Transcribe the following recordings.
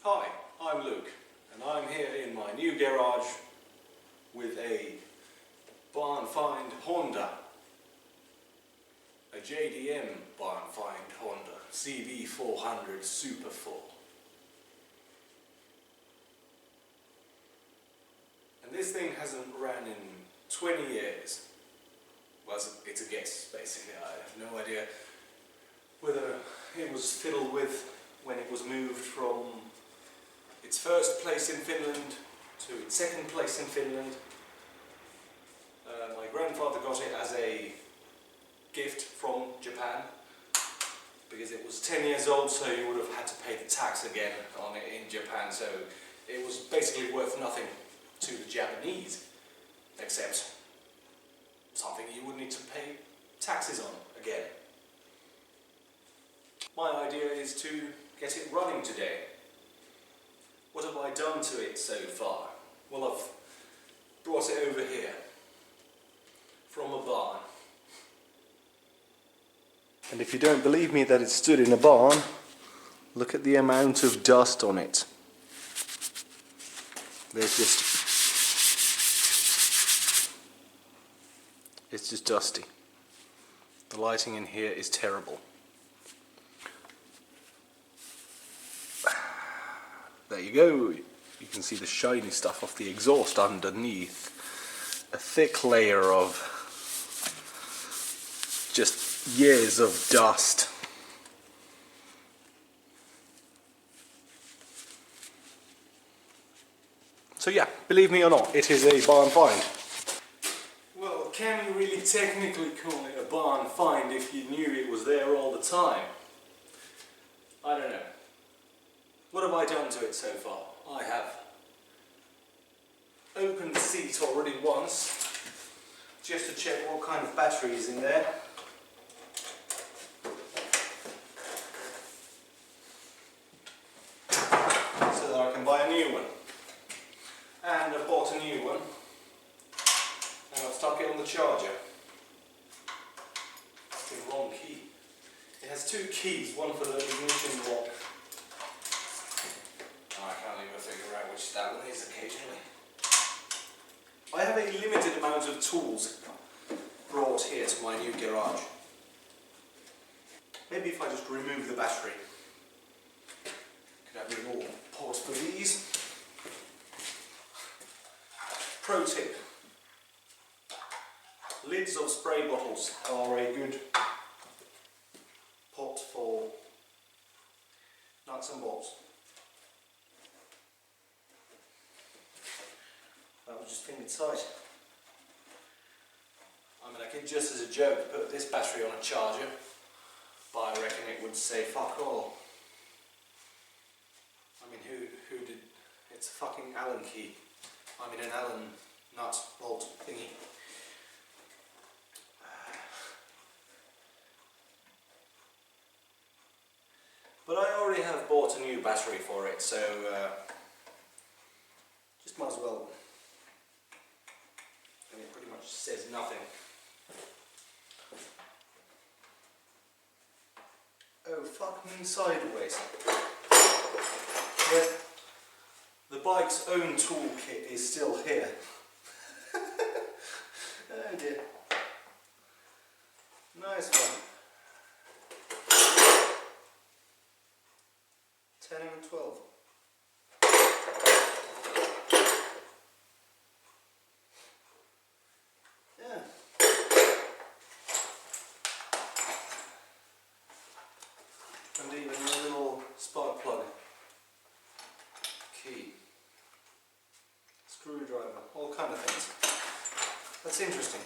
Hi, I'm Luke, and I'm here in my new garage with a barn find Honda, a JDM barn find Honda CB400 Super Four. And this thing hasn't ran in 20 years. Well, it's a guess, basically. I have no idea whether it was fiddled with when it was moved from its first place in Finland to its second place in Finland. My grandfather got it as a gift from Japan because it was 10 years old, so you would have had to pay the tax again on it in Japan, so it was basically worth nothing to the Japanese, except something you would need to pay taxes on again. My idea is to get it running today. What have I done to it so far? Well, I've brought it over here from a barn. And if you don't believe me that it stood in a barn, look at the amount of dust on it. It's just dusty. The lighting in here is terrible. There you go. You can see the shiny stuff off the exhaust underneath. A thick layer of just years of dust. So yeah, believe me or not, it is a barn find. Well, can you really technically call it a barn find if you knew it was there all the time? I don't know. What have I done to it so far? I have opened the seat already once, just to check what kind of battery is in there. So that I can buy a new one. And I bought a new one, and I've stuck it on the charger. It's the wrong key. It has two keys, one for the ignition lock. I can't even figure out which that one is occasionally. I have a limited amount of tools brought here to my new garage. Maybe if I just remove the battery, could have a little port for these. Pro tip: lids of spray bottles are a good pot for nuts and bolts. That would just fit it tight. I mean, I could just as a joke put this battery on a charger, but I reckon it would say fuck all. I mean, who did? It's a fucking Allen key. I mean, an Allen nut bolt thingy. But I already have bought a new battery for it, so just might as well. And it pretty much says nothing. Oh, fuck me sideways. But the bike's own toolkit is still here. Oh dear. Nice one. 10 and 12. Yeah. And even a little spark plug. Key. Screwdriver. All kind of things. That's interesting.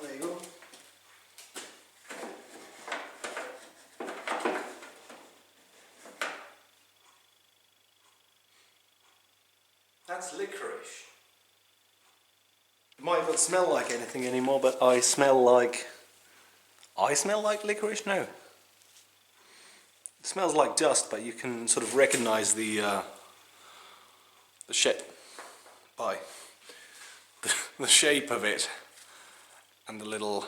There you go. That's licorice. It might not smell like anything anymore, but I smell like licorice? No. It smells like dust, but you can sort of recognize the shape by the shape of it and the little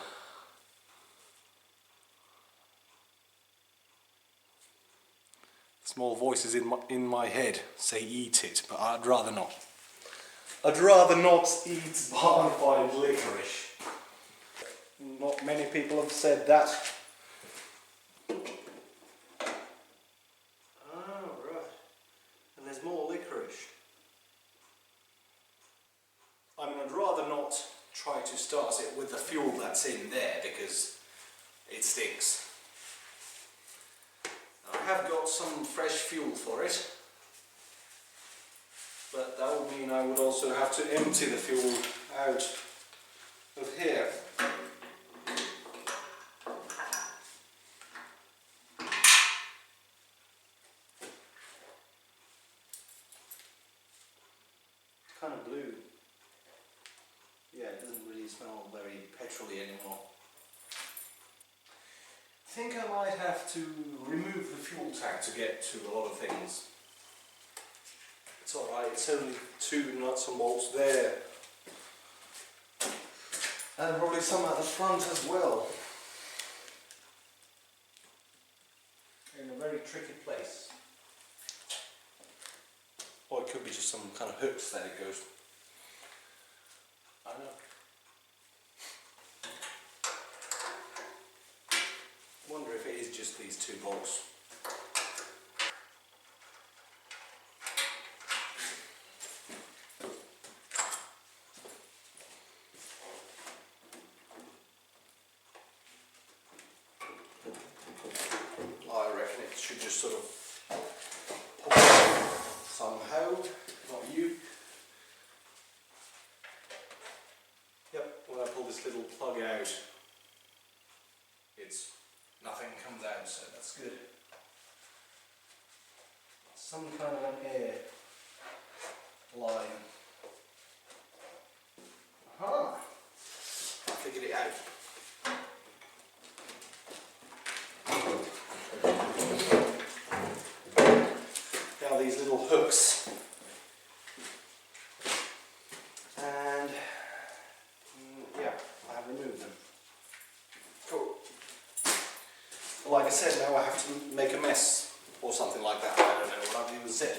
small voices in my head say eat it, but I'd rather not. I'd rather not eat barn-fired licorice. Not many people have said that. Oh, right. And there's more licorice. I mean, I'd rather not try to start it with the fuel that's in there because it stinks. I have got some fresh fuel for it, but that would mean I would also have to empty the fuel out of here. It's kind of blue. Yeah, it doesn't really smell very petrol-y anymore. I think I might have to remove the fuel tank to get to a lot of things. It's alright, it's only 2 nuts and bolts there. And probably some at the front as well. In a very tricky place. Or it could be just some kind of hooks that it goes. I don't know. Wonder if it is just these 2 bolts. I reckon it should just sort of pop somehow, not you. Yep, when I pull this little plug out, nothing comes out, so that's good. Some kind of an air line. Aha! I figured it out. Now these little hooks, and yeah, I have removed them. Cool. Like I said, now I have to make a mess or something like that. I don't know what I've even said.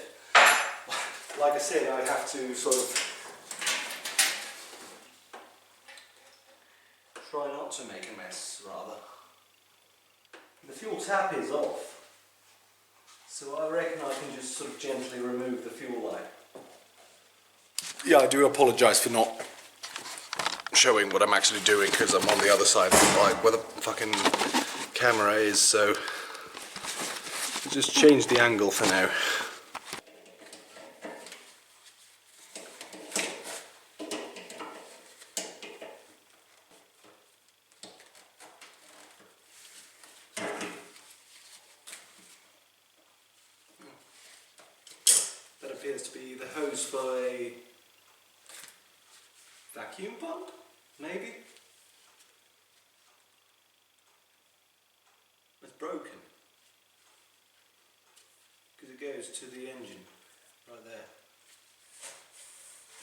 Like I said, I have to sort of try not to make a mess, rather. The fuel tap is off, so I reckon I can just sort of gently remove the fuel line. Yeah, I do apologise for not showing what I'm actually doing because I'm on the other side of the bike where the fucking camera is, so just change the angle for now. That appears to be the hose for a vacuum pump, maybe? It's broken because it goes to the engine right there.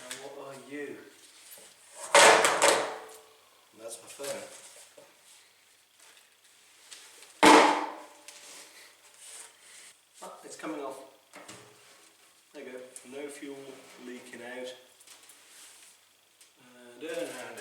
And what are you? That's my phone. Ah, it's coming off. There you go. No fuel leaking out. And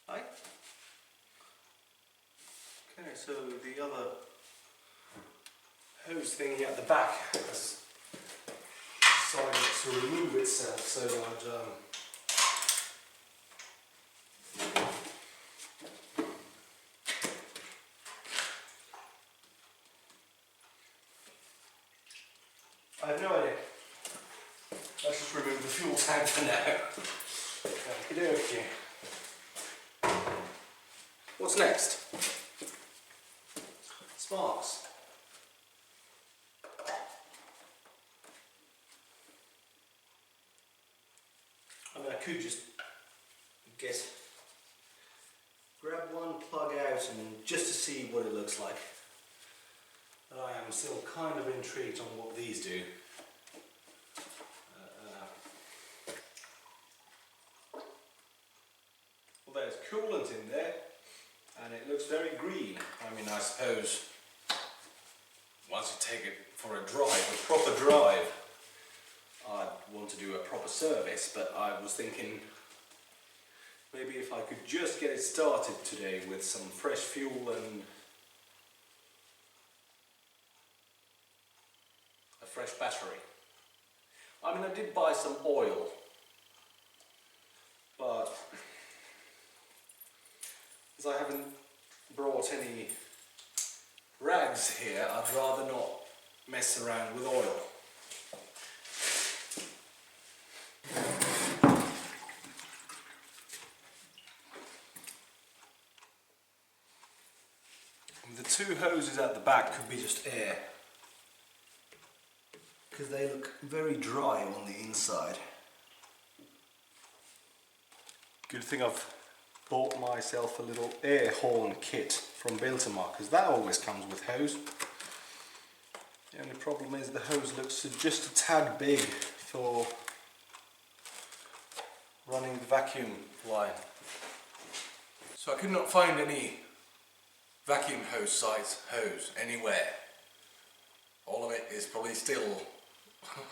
hi. Okay, so the other hose thingy at the back has decided to remove itself, so I have no idea. Let's just remove the fuel tank for now. Okey-dokey. What's next? sparks. I mean, I could just grab one, plug out, and just to see what it looks like. But I am still kind of intrigued on what these do. Well, there's coolant in there, and it looks very green. I mean, I suppose once you take it for a drive, a proper drive, I'd want to do a proper service, but I was thinking maybe if I could just get it started today with some fresh fuel and a fresh battery. I mean, I did buy some oil, but as I haven't brought any rags here, I'd rather not mess around with oil. The two hoses at the back could be just air, because they look very dry on the inside. Good thing I've bought myself a little air horn kit from Biltmar, because that always comes with hose. The only problem is the hose looks just a tad big for running the vacuum line. So I could not find any vacuum hose size hose anywhere. All of it is probably still,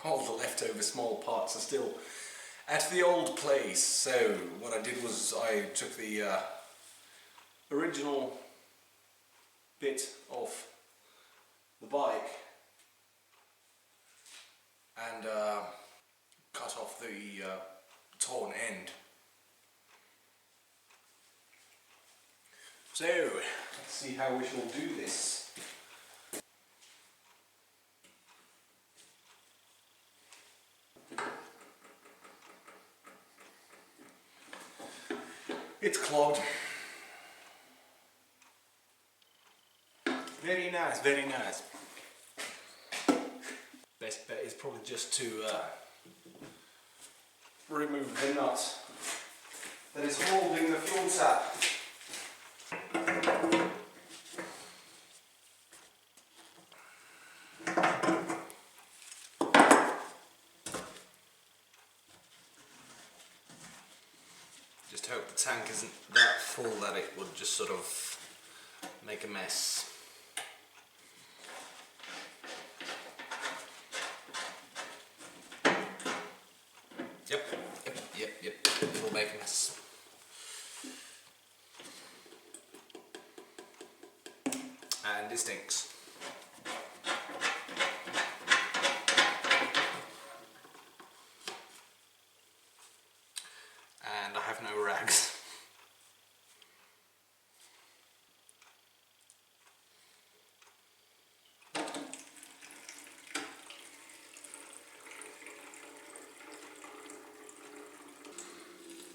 all the leftover small parts are still at the old place. So what I did was I took the original bit off the bike and cut off the torn end. So let's see how we shall do this. It's clogged. Very nice, very nice. Best bet is probably just to remove the nut that is holding the fuel tap. Just hope the tank isn't that full that it would just sort of make a mess. Yep, it will make a mess. And it stinks. And I have no rags.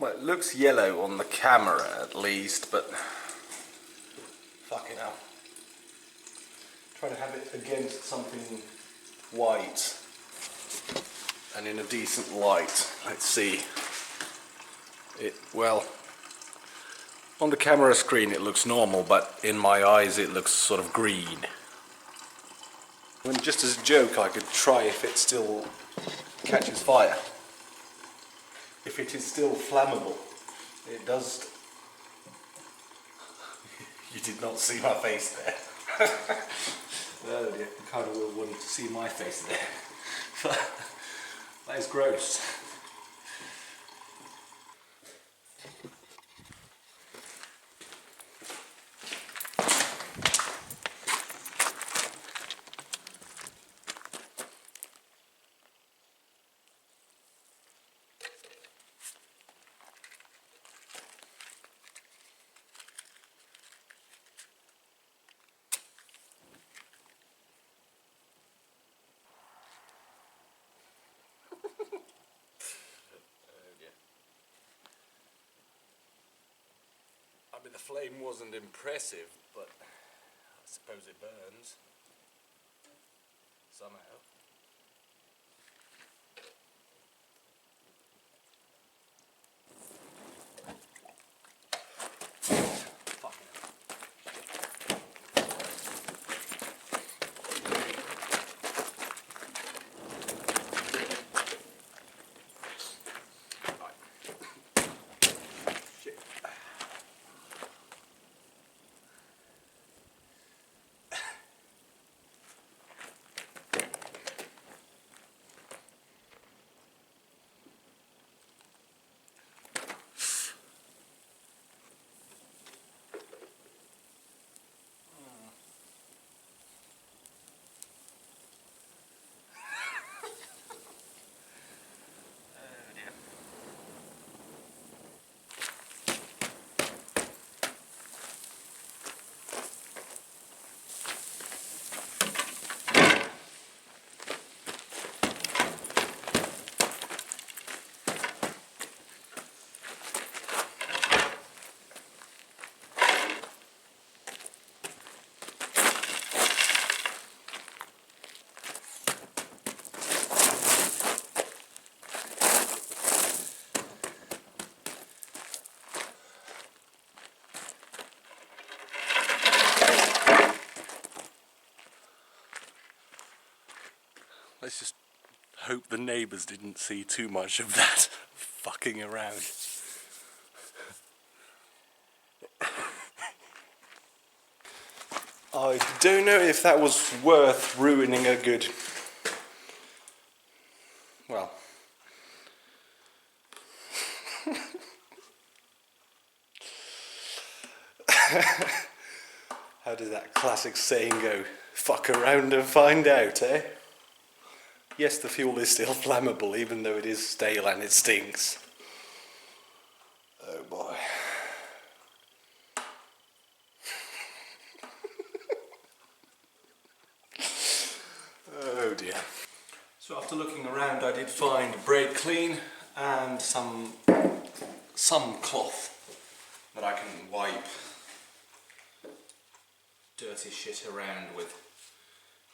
Well, it looks yellow on the camera at least, but fucking hell. Try to have it against something white and in a decent light. Let's see. Well, on the camera screen it looks normal, but in my eyes it looks sort of green. I mean, just as a joke, I could try if it still catches fire. If it is still flammable. It does. You did not see my face there. Oh dear, you kind of will want to see my face there. That is gross. I mean, the flame wasn't impressive, but I suppose it burns somehow. Let's just hope the neighbours didn't see too much of that fucking around. I don't know if that was worth ruining a good... well... How does that classic saying go? Fuck around and find out, eh? Yes, the fuel is still flammable, even though it is stale and it stinks. Oh boy. Oh dear. So after looking around, I did find brake clean and some cloth that I can wipe dirty shit around with.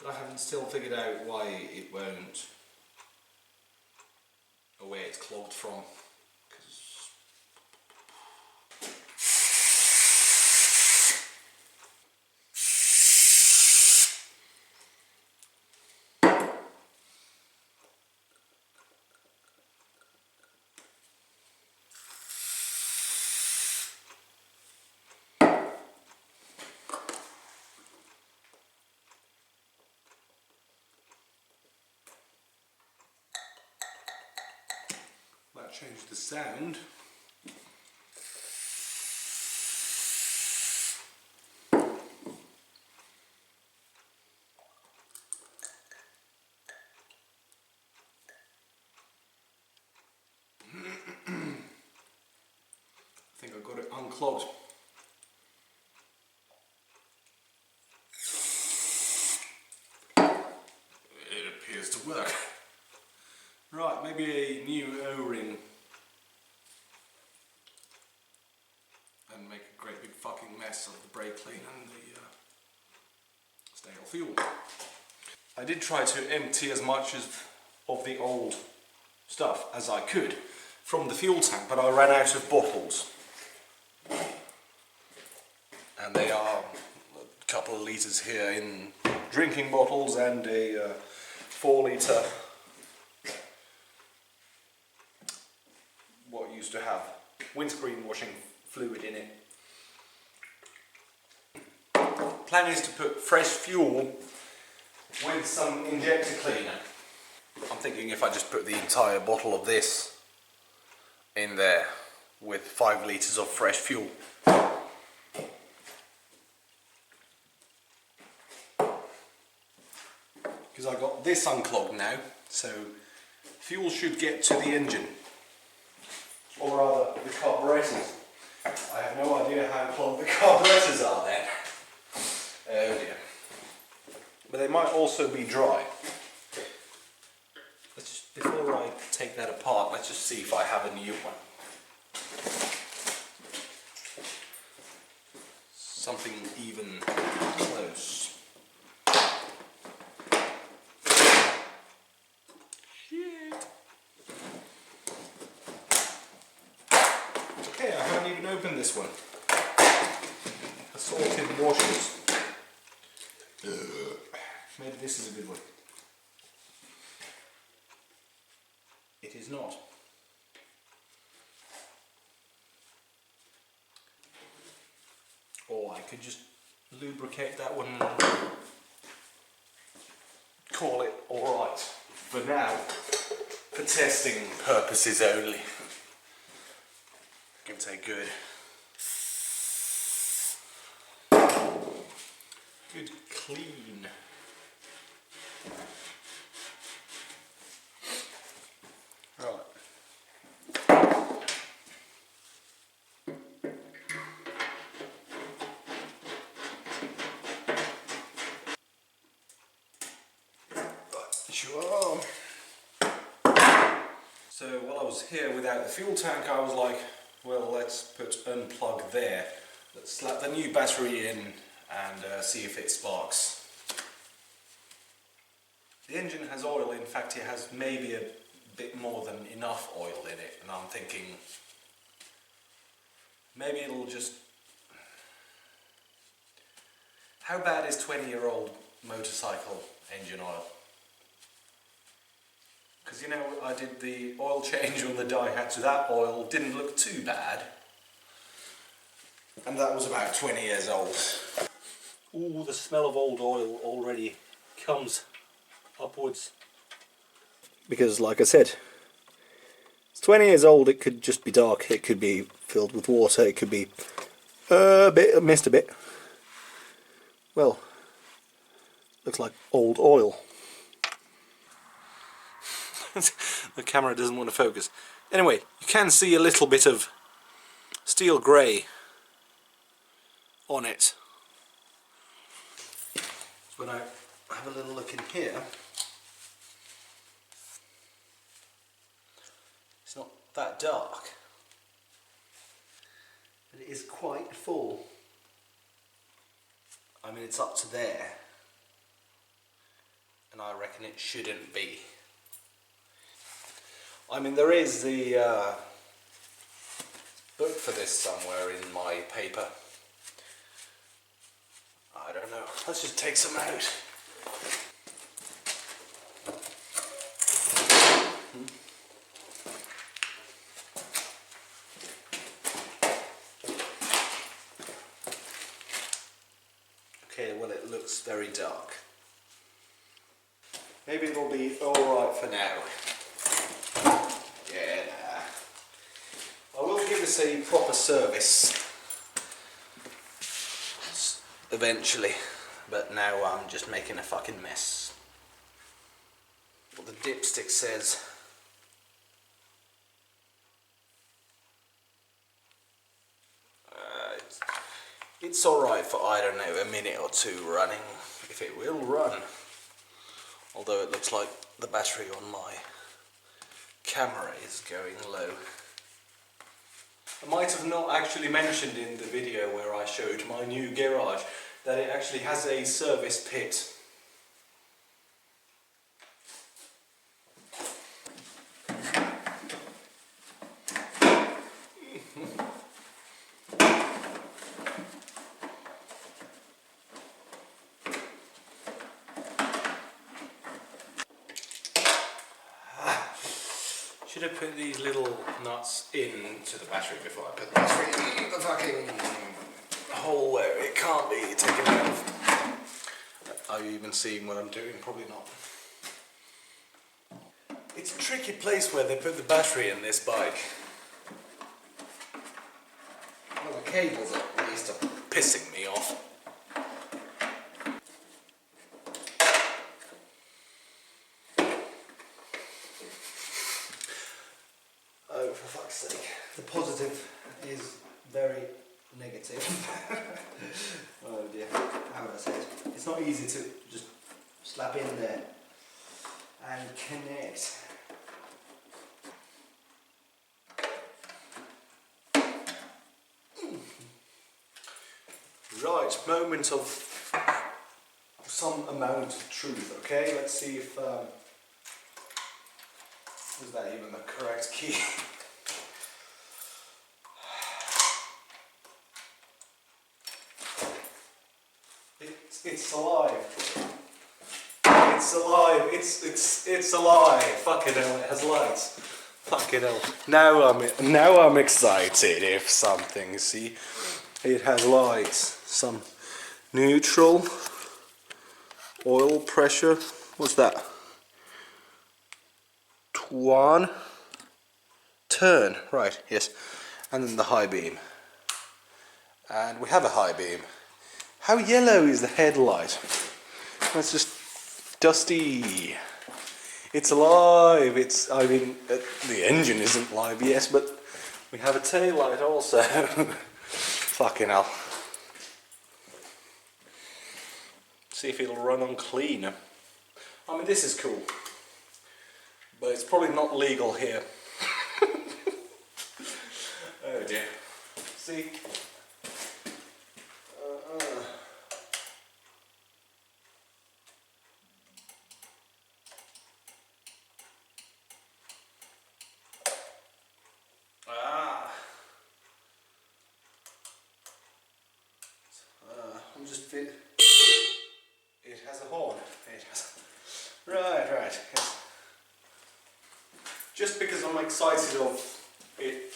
But I haven't still figured out why it won't, or where it's clogged from. That changed the sound. I think I got it unclogged. It appears to work. Right, maybe a new O-ring and make a great big fucking mess of the brake clean and the stale fuel. I did try to empty as much of the old stuff as I could from the fuel tank, but I ran out of bottles. And they are a couple of litres here in drinking bottles and a 4 litre what used to have windscreen washing fluid in it. Plan is to put fresh fuel with some injector cleaner. I'm thinking if I just put the entire bottle of this in there with 5 litres of fresh fuel. Because I got this unclogged now, so fuel should get to the engine. Or rather, the carburetors. I have no idea how clogged the carburetors are then. Oh dear. But they might also be dry. Before I take that apart, let's just see if I have a new one. Something even close. this one. Assorted washers. Maybe this is a good one. It is not. Or I could just lubricate that one and call it alright. For now, for testing purposes only. Give it a good clean. Right. Sure. So while I was here without the fuel tank, I was like, well, let's unplug there. Let's slap the new battery in and see if it sparks. The engine has oil. In fact, it has maybe a bit more than enough oil in it, and I'm thinking maybe it'll just... How bad is 20-year-old motorcycle engine oil? Because, you know, I did the oil change on the Daihatsu. That oil didn't look too bad. And that was about 20 years old. Ooh, the smell of old oil already comes upwards. Because, like I said, it's 20 years old. It could just be dark. It could be filled with water. It could be missed a bit. Well, looks like old oil. The camera doesn't want to focus. Anyway, you can see a little bit of steel grey on it. So when I have a little look in here, it's not that dark, but it is quite full. I mean, it's up to there, and I reckon it shouldn't be. I mean, there is the book for this somewhere in my paper. I don't know. Let's just take some out. Okay, well, it looks very dark. Maybe it'll be alright for now. Yeah, I will give this a proper service eventually, but now I'm just making a fucking mess. What the dipstick says. It's alright for, I don't know, a minute or two running, if it will run. Although it looks like the battery on my camera is going low. I might have not actually mentioned in the video where I showed my new garage that it actually has a service pit. Should have put these little nuts into the battery before I put the battery in the fucking hole where it can't be taken out of. Are you even seeing what I'm doing? Probably not. It's a tricky place where they put the battery in this bike. Well, the cables at least are pissing me off. Oh, for fuck's sake. The positive is very negative. Oh dear. How would I say it? It's not easy to just slap in there and connect. Right, moment of some amount of truth, okay? Let's see if... is that even the correct key? It's alive. It's alive. It's alive. Fucking hell, it has lights. Fucking hell. Now I'm excited if something, see? It has lights. Some neutral. Oil pressure. What's that? One. Turn. Right, yes. And then the high beam. And we have a high beam. How yellow is the headlight? That's just dusty. It's alive. I mean, the engine isn't live, yes, but we have a tail light also. Fucking hell. See if it'll run on clean. I mean, this is cool, but it's probably not legal here. Oh dear. See? I'm just fit. It has a horn. It has. Right. Yes. Just because I'm excited of it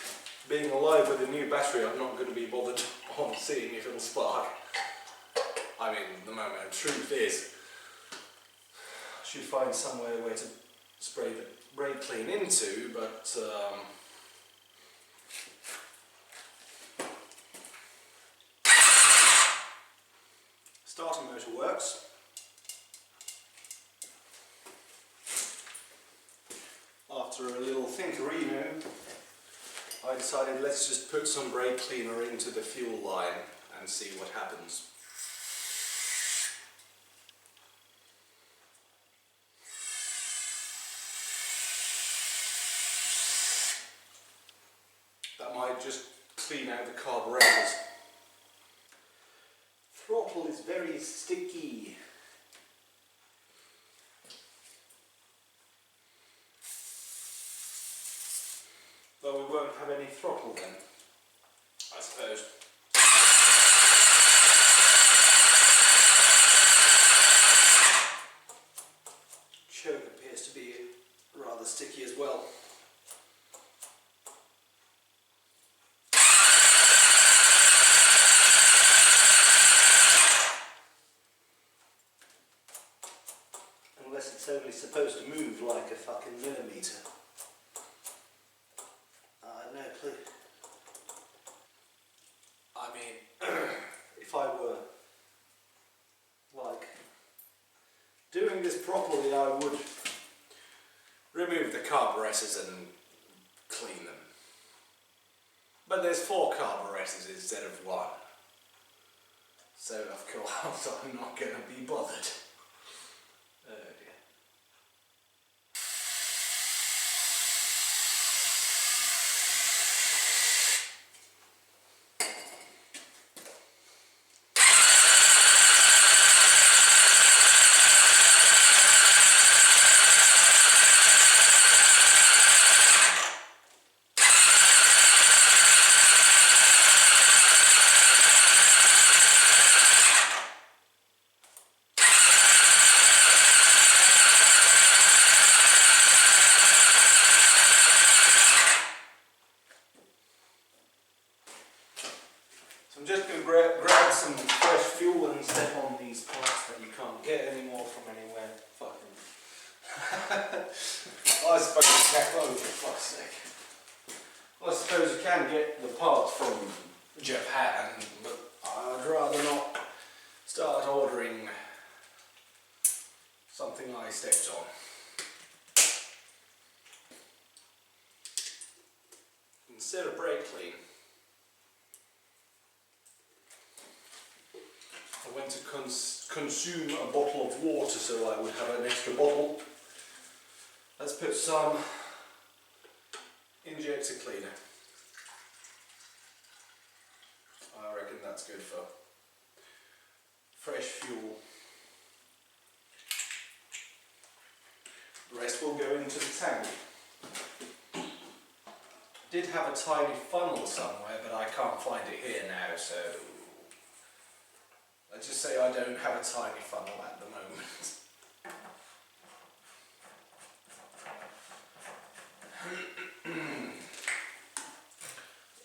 being alive with a new battery, I'm not going to be bothered on seeing if it'll spark. I mean, the moment of truth is, I should find somewhere where to spray the brake clean into, but starter motor works. After a little thinkerino, I decided let's just put some brake cleaner into the fuel line and see what happens. That might just clean out the carburetors. Throttle is very sticky. Though we won't have any throttle then, I suppose. Choke appears to be rather sticky as well. Unless it's only supposed to move like a fucking millimeter. I have no clue. I mean, if I were like doing this properly, I would remove the carburetors and clean them. But there's 4 carburetors instead of 1. So of course I'm not going to be bothered. Oh dear. So I'm just going to grab some fresh fuel and step on these parts that you can't get anymore from anywhere. Fucking. I suppose you can, oh for fuck's sake. Well, I suppose you can get the parts from Japan, but I'd rather not start ordering something I stepped on. Instead of brake clean, I went to consume a bottle of water so I would have an extra bottle. Let's put some injector cleaner. I reckon that's good for fresh fuel. The rest will go into the tank. Did have a tiny funnel somewhere, but I can't find it here now, so I Let's just say I don't have a tiny funnel at the moment.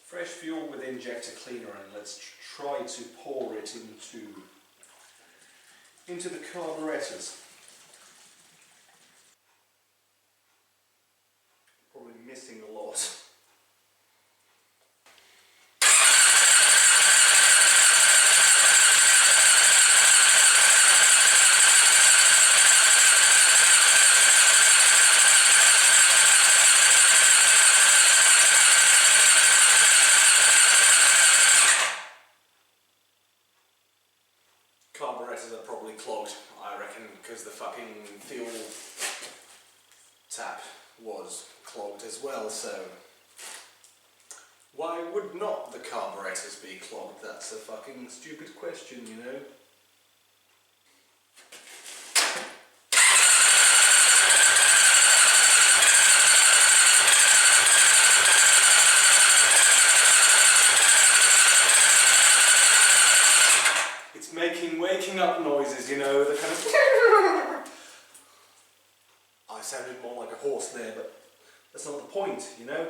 Fresh fuel with injector cleaner, and let's try to pour it into the carburetors. Probably missing a lot. Carburetors are probably clogged, I reckon, because the fucking fuel tap was clogged as well, so why would not the carburetors be clogged? That's a fucking stupid question, you know? It's making waking up noises, you know, the kind of... I sounded more like a horse there, but that's not the point, you know?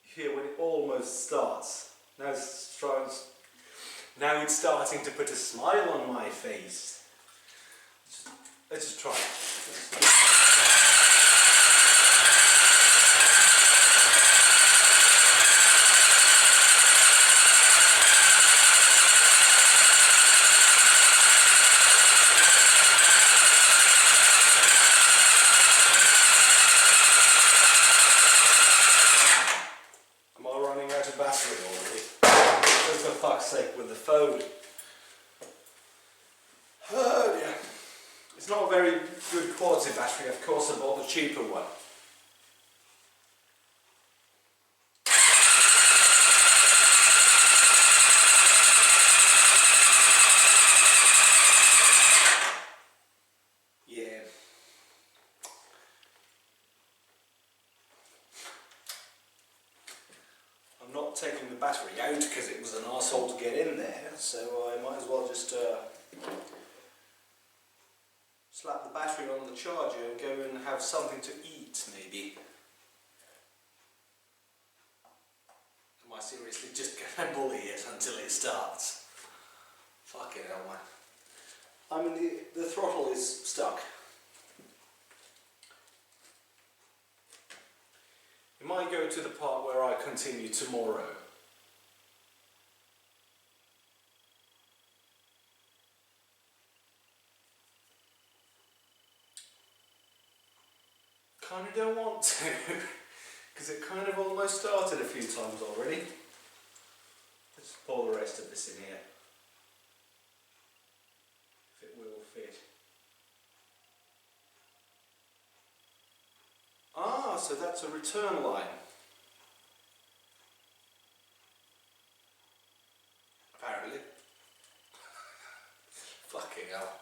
You hear when it almost starts. Now it's starting to put a smile on my face. Let's just try it. Battery already. Just for fuck's sake with the phone. Oh dear. It's not a very good quality battery, of course I bought the cheaper one. Yeah. I'm not taking the battery out because it was an arsehole to get in there, so I might as well just slap the battery on the charger and go and have something to eat, maybe. Am I seriously just going to bully it until it starts? Fucking hell, man. I mean, the throttle is stuck. It might go to the part where I continue tomorrow. Kinda don't want to, because it kind of almost started a few times already. Let's pour the rest of this in here, if it will fit. Ah, so that's a return line. Apparently. Fucking hell.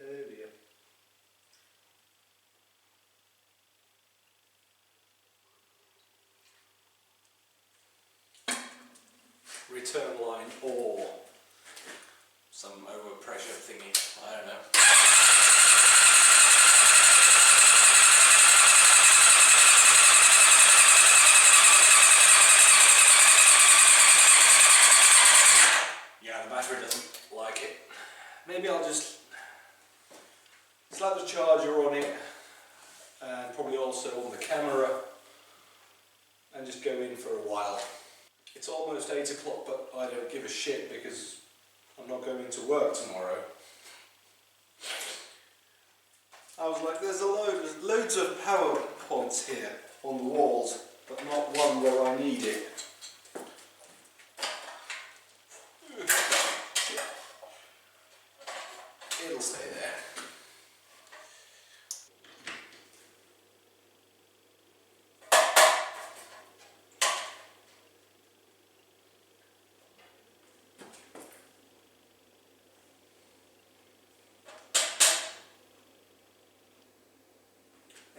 Oh dear. Return line or some overpressure thingy, I don't know. Yeah, the battery doesn't like it. Maybe I'll just slap the charger on it and probably also on the camera and just go in for a while. It's almost 8 o'clock, but I don't give a shit because I'm not going to work tomorrow. I was like, there's loads of power points here on the walls, but not one where I need it. It'll stay there.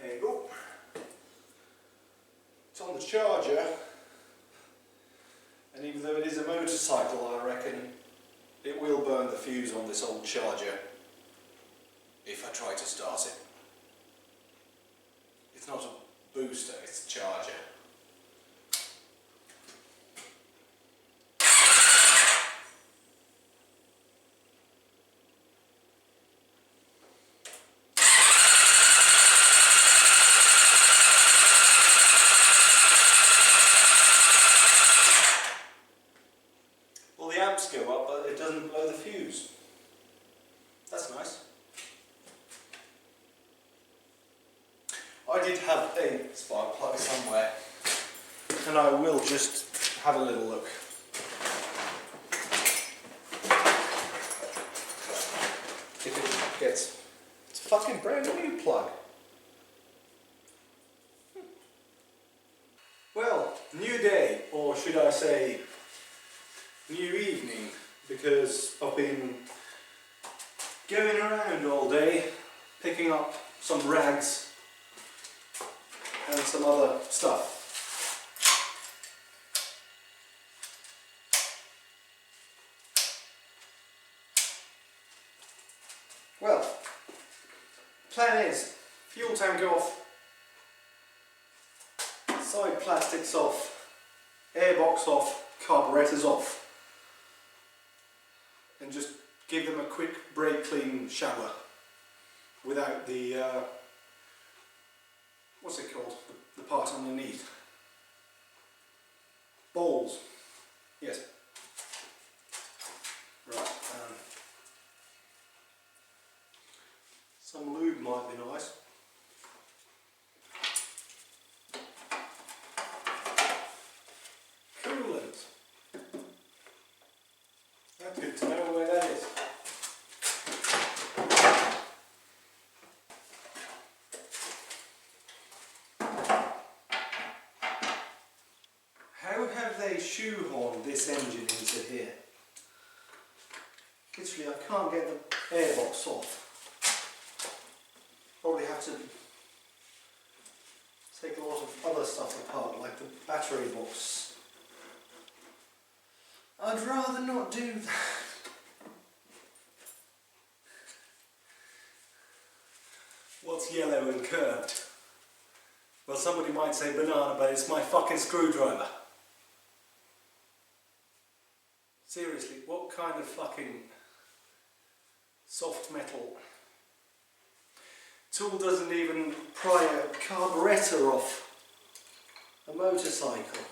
There you go. It's on the charger, and even though it is a motor motorcycle, I reckon it will burn the fuse on this old charger if I try to start it. It's not a booster, it's a charger. Well, the amps go up, but it doesn't blow the fuse. That's nice. I did have a spark plug somewhere, and I will just have a little look. If it gets... It's a fucking brand new plug. Well, new day, or should I say new evening, because I've been going around all day picking up some rags and some other stuff. Well, plan is fuel tank off, side plastics off, airbox off, carburetors off, and just give them a quick brake clean shower without the what's it called? The part underneath. Balls. Yes. Right. Some lube might be nice. Coolant. That's good to know where that is. How have they shoehorned this engine into here? Literally, I can't get the airbox off. Probably have to take a lot of other stuff apart, like the battery box. I'd rather not do that. What's yellow and curved? Well, somebody might say banana, but it's my fucking screwdriver. Seriously, what kind of fucking soft metal tool doesn't even pry a carburettor off a motorcycle?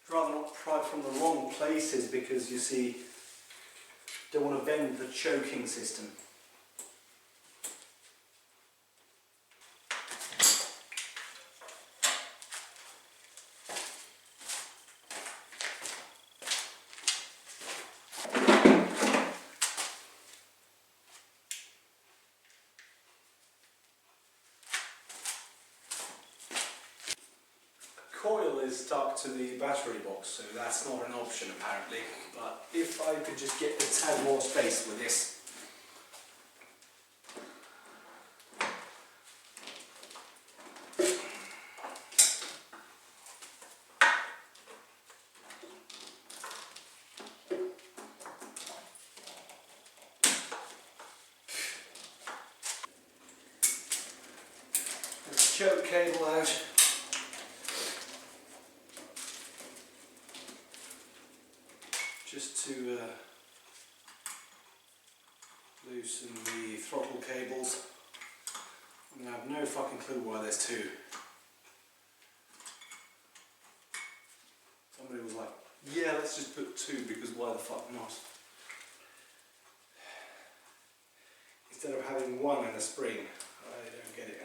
I'd rather not pry from the wrong places, because you see, don't want to bend the choking system. Coil is stuck to the battery box, so that's not an option apparently, but if I could just get a tad more space with this. There's the choke cable out. Just to loosen the throttle cables. I mean, I have no fucking clue why there's two. Somebody was like, yeah, let's just put two, because why the fuck not? Instead of having one in a spring. I don't get it.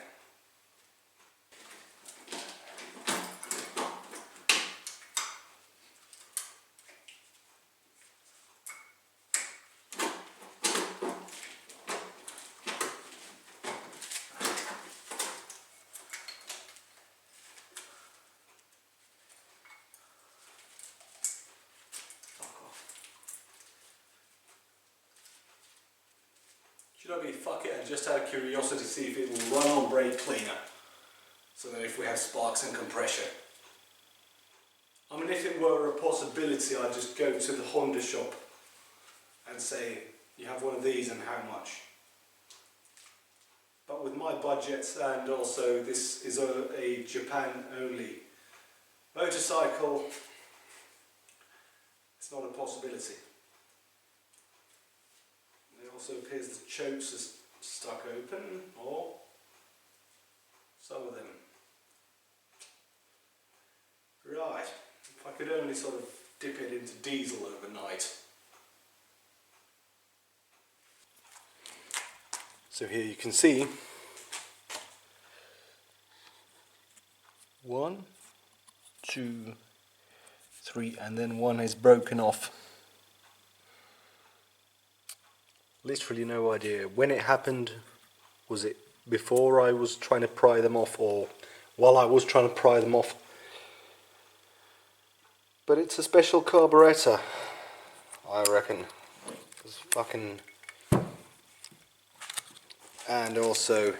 Should I be fuck it and just out of curiosity see if it will run on brake cleaner? So then if we have sparks and compression. I mean, if it were a possibility, I'd just go to the Honda shop and say, you have one of these and how much? But with my budget, and also this is a Japan only motorcycle, it's not a possibility. It also appears the chokes are stuck open, or some of them. Right, if I could only sort of dip it into diesel overnight. So here you can see 1, 2, 3, and then one is broken off. Literally no idea when it happened. Was it before I was trying to pry them off, or while I was trying to pry them off? But it's a special carburetor, I reckon. It's fucking... And also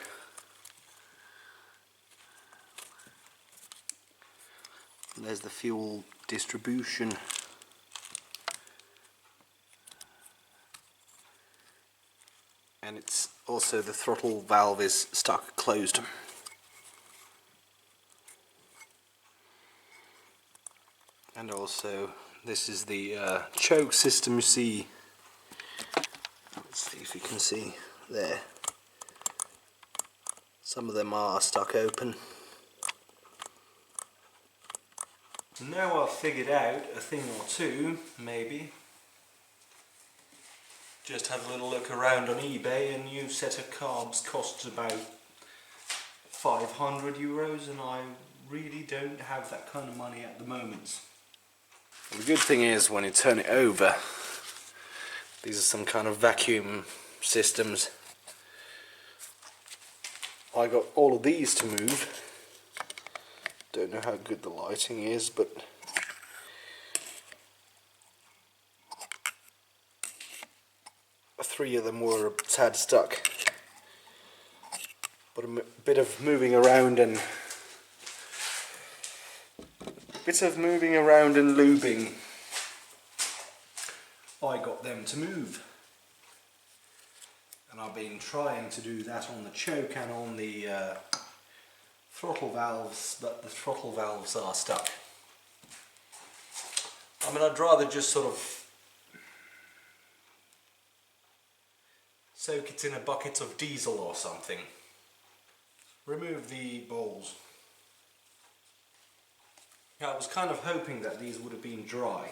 there's the fuel distribution. And it's also the throttle valve is stuck closed. And also this is the choke system, you see. Let's see if you can see there. Some of them are stuck open. Now I've figured out a thing or two, maybe. Just had a little look around on eBay. A new set of carbs costs about 500 euros, and I really don't have that kind of money at the moment. The good thing is, when you turn it over, these are some kind of vacuum systems. I got all of these to move. Don't know how good the lighting is, but three of them were a tad stuck. But a bit of moving around and lubing, I got them to move. And I've been trying to do that on the choke and on the throttle valves, but the throttle valves are stuck. I mean, I'd rather just sort of soak it in a bucket of diesel or something. Remove the balls. I was kind of hoping that these would have been dry.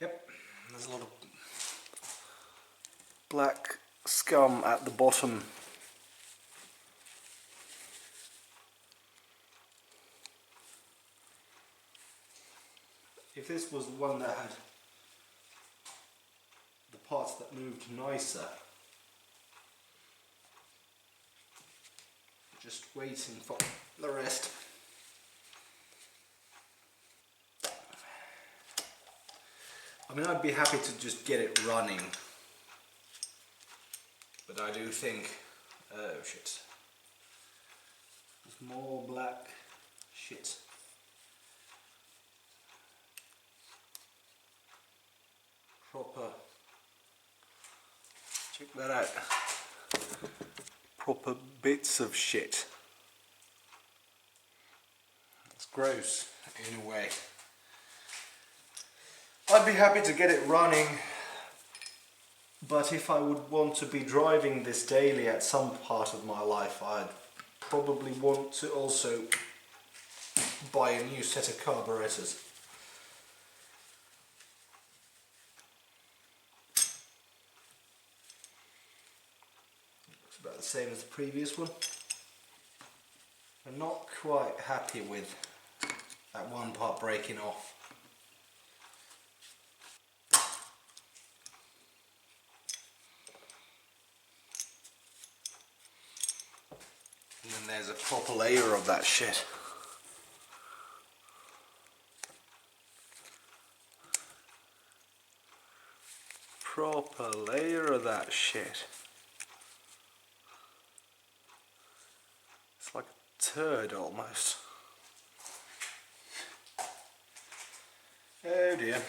Yep, there's a lot of black scum at the bottom. If this was the one that had the parts that moved nicer, just waiting for the rest. I mean, I'd be happy to just get it running, but I do think, oh shit, there's more black shit. Proper, check that out, proper bits of shit. It's gross in a way. I'd be happy to get it running, but if I would want to be driving this daily at some part of my life, I'd probably want to also buy a new set of carburetors. Looks about the same as the previous one. I'm not quite happy with that one part breaking off. And then there's a proper layer of that shit. proper layer of that shit. It's like a turd almost. Oh dear.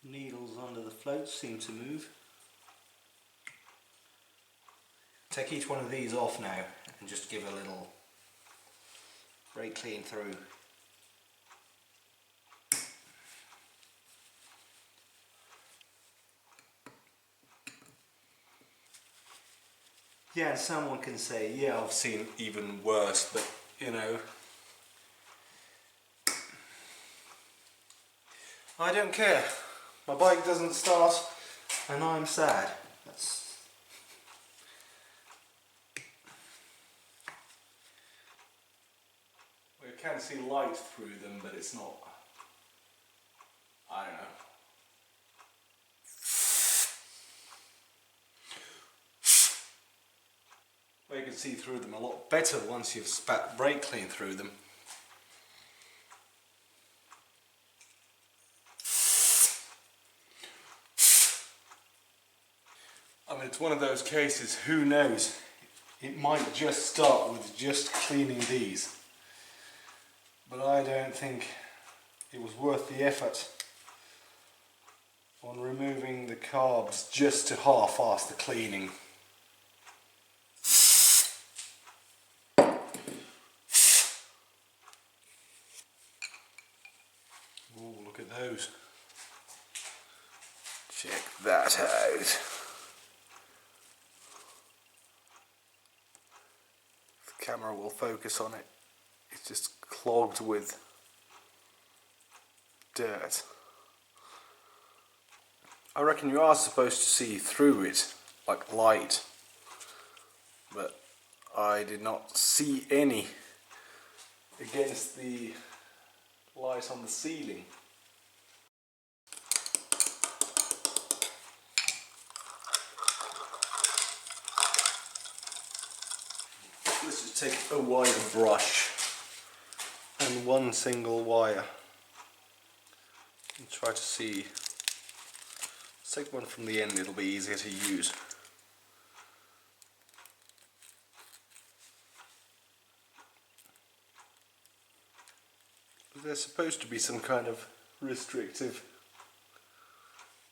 Needles under the floats seem to move. Take each one of these off now and just give a little brake clean through. Yeah, someone can say, yeah, I've seen even worse, but you know, I don't care. My bike doesn't start and I'm sad. We can see light through them, but it's not, I don't know. Well, you can see through them a lot better once you've spat brake clean through them. I mean, it's one of those cases, who knows, it might just start with just cleaning these. But I don't think it was worth the effort on removing the carbs just to half-ass the cleaning. Oh, look at those. Check that out. The camera will focus on it. It's just clogged with dirt. I reckon you are supposed to see through it, like light, but I did not see any against the light on the ceiling. Let's just take a wire brush and one single wire and try to see. Let's take one from the end, it'll be easier to use. There's supposed to be some kind of restrictive,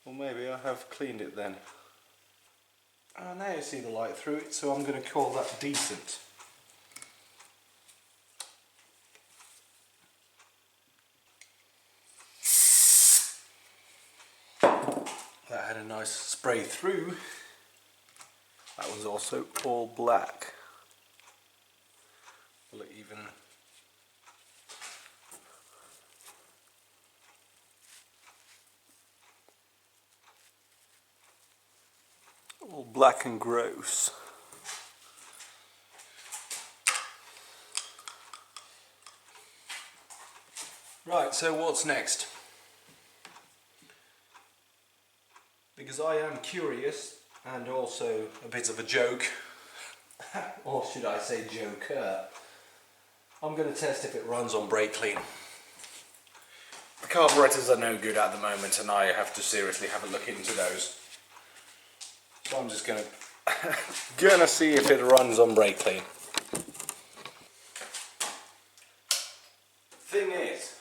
or maybe I have cleaned it then. Now you see the light through it, so I'm going to call that decent. That had a nice spray through. That was also all black. Will it even... all black and gross. Right, so what's next? Because I am curious and also a bit of a joke, or should I say joker, I'm going to test if it runs on brake clean. The carburetors are no good at the moment and I have to seriously have a look into those. So I'm just going to see if it runs on brake clean. Thing is,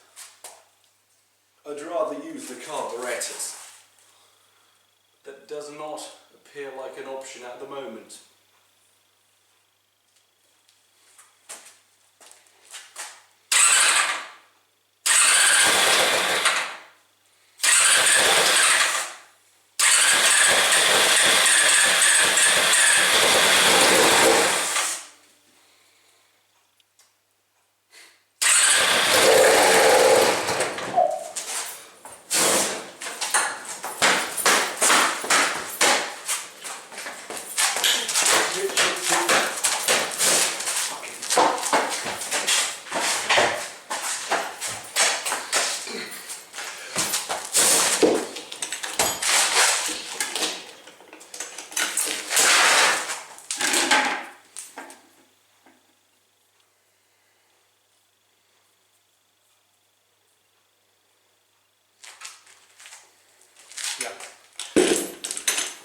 I'd rather use the carburetors. That does not appear like an option at the moment.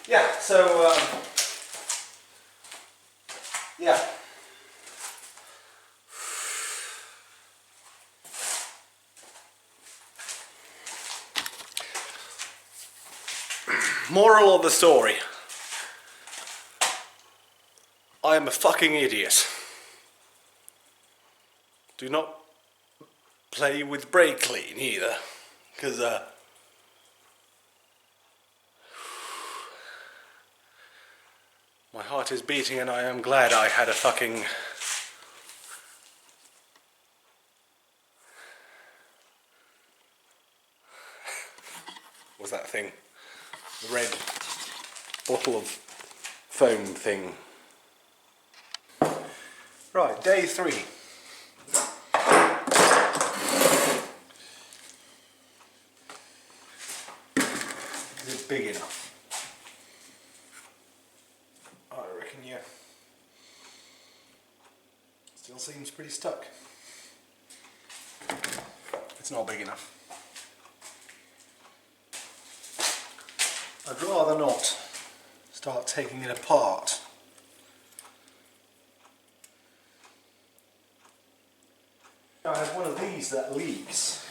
Yeah, so, yeah. Moral of the story. I am a fucking idiot. Do not play with brake clean either, because my heart is beating and I am glad I had a fucking what's that thing? The red bottle of foam thing. Right, day 3. Is it big enough? I reckon, yeah. Still seems pretty stuck. It's not big enough. I'd rather not start taking it apart. I have one of these that leaks.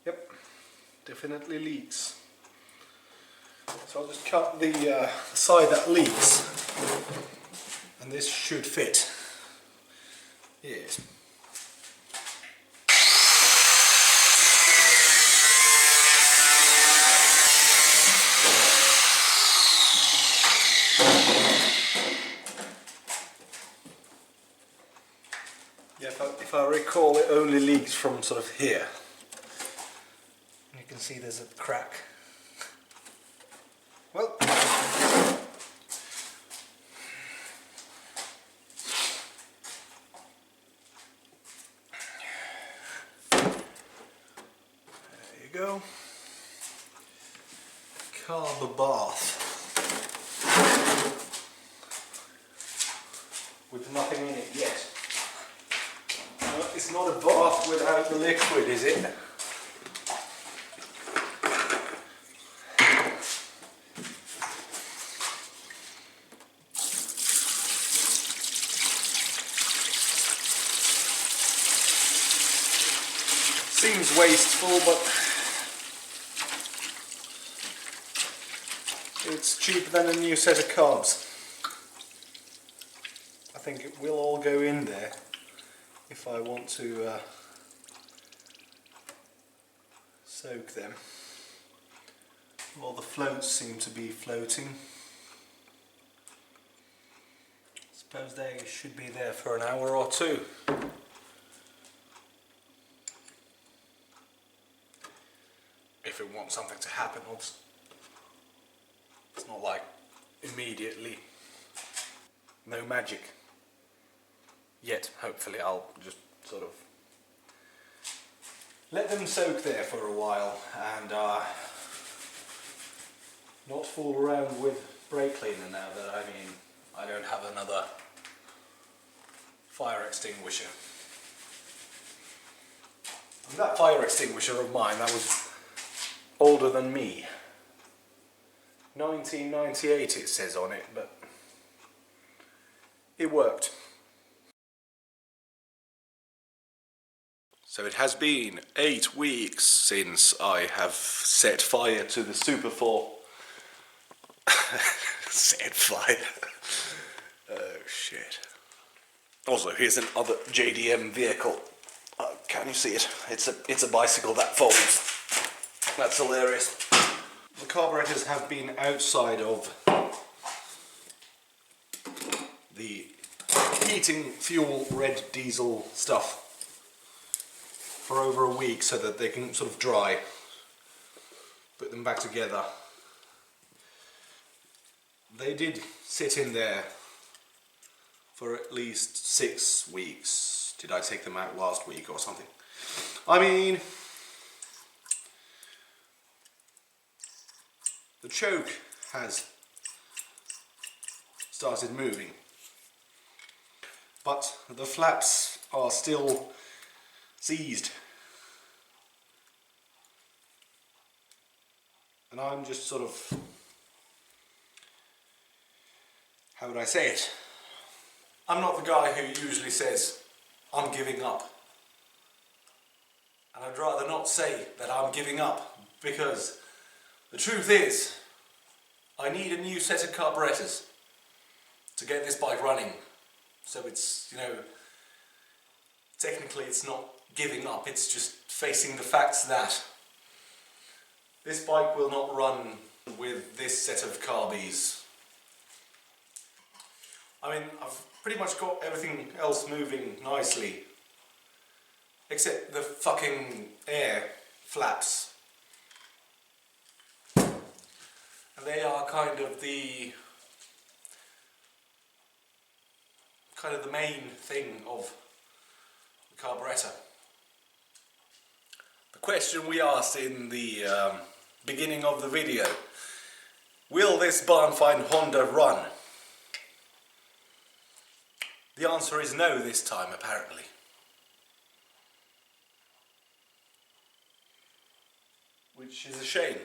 Yep, definitely leaks. So I'll just cut the side that leaks, and this should fit. Yes. Yeah, if I recall, it only leaks from sort of here. And you can see there's a crack. Well, there you go. Carb bath. With nothing in it yet. No, it's not a bath without the liquid, is it? Seems wasteful, but it's cheaper than a new set of carbs. I think it will all go in there if I want to soak them. All the floats seem to be floating. Suppose they should be there for an hour or two. If it wants something to happen, it's not like immediately. No magic. Yet, hopefully I'll just sort of let them soak there for a while and not fool around with brake cleaner now that I don't have another fire extinguisher. And that fire extinguisher of mine, that was older than me. 1998 it says on it, but it worked. So it has been 8 weeks since I have set fire to the Super Four. Set fire. Oh shit. Also, here's another JDM vehicle. Can you see it? It's a bicycle that folds. That's hilarious. The carburetors have been outside of the heating fuel red diesel stuff for over a week so that they can sort of dry. Put them back together. They did sit in there for at least 6 weeks. Did I take them out last week or something? I mean, the choke has started moving, but the flaps are still seized. And I'm just sort of, how would I say it? I'm not the guy who usually says, I'm giving up. And I'd rather not say that I'm giving up, because the truth is, I need a new set of carburetors to get this bike running. So it's, you know, technically it's not giving up, it's just facing the facts that this bike will not run with this set of carbies. I mean, I've pretty much got everything else moving nicely, except the fucking air flaps. And they are kind of the main thing of the carburetor. The question we asked in the beginning of the video: will this barn find Honda run? The answer is no this time, apparently. Which is a shame,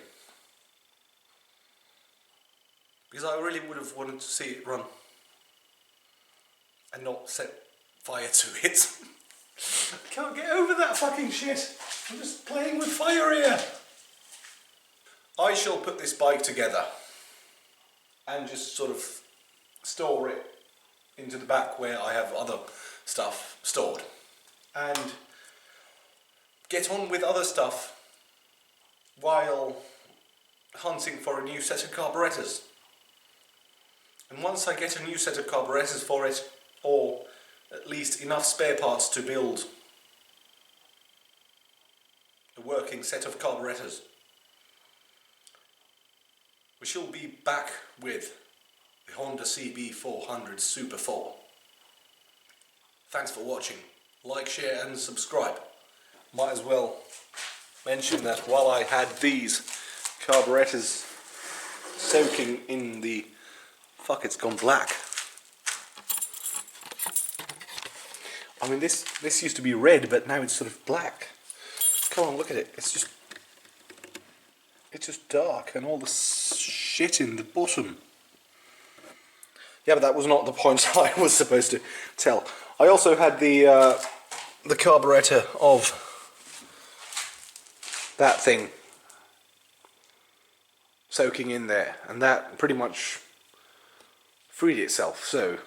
because I really would have wanted to see it run and not set fire to it. I can't get over that fucking shit. I'm just playing with fire here. I shall put this bike together and just sort of store it into the back where I have other stuff stored, and get on with other stuff while hunting for a new set of carburetors. And once I get a new set of carburetors for it, or at least enough spare parts to build a working set of carburetors, we shall be back with the Honda CB400 Super Four. Thanks for watching. Like, share and subscribe. Might as well mention that while I had these carburetors soaking in the... Fuck, it's gone black. I mean, this used to be red, but now it's sort of black. Come on, look at it. It's just dark, and all the shit in the bottom. Yeah, but that was not the point I was supposed to tell. I also had the carburetor of that thing soaking in there, and that pretty much freed itself. So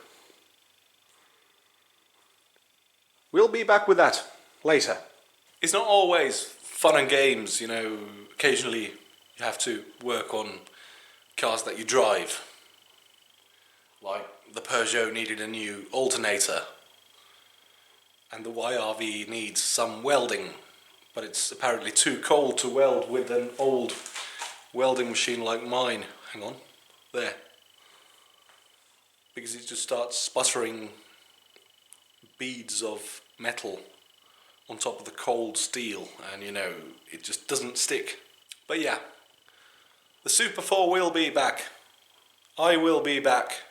we'll be back with that later. It's not always fun and games, you know. Occasionally you have to work on cars that you drive. Like the Peugeot needed a new alternator, and the YRV needs some welding, but it's apparently too cold to weld with an old welding machine like mine. Hang on, there. Because it just starts sputtering beads of metal on top of the cold steel, and you know, it just doesn't stick. But yeah, the Super Four will be back. I will be back.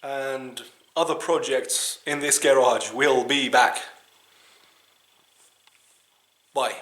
And other projects in this garage will be back. Bye.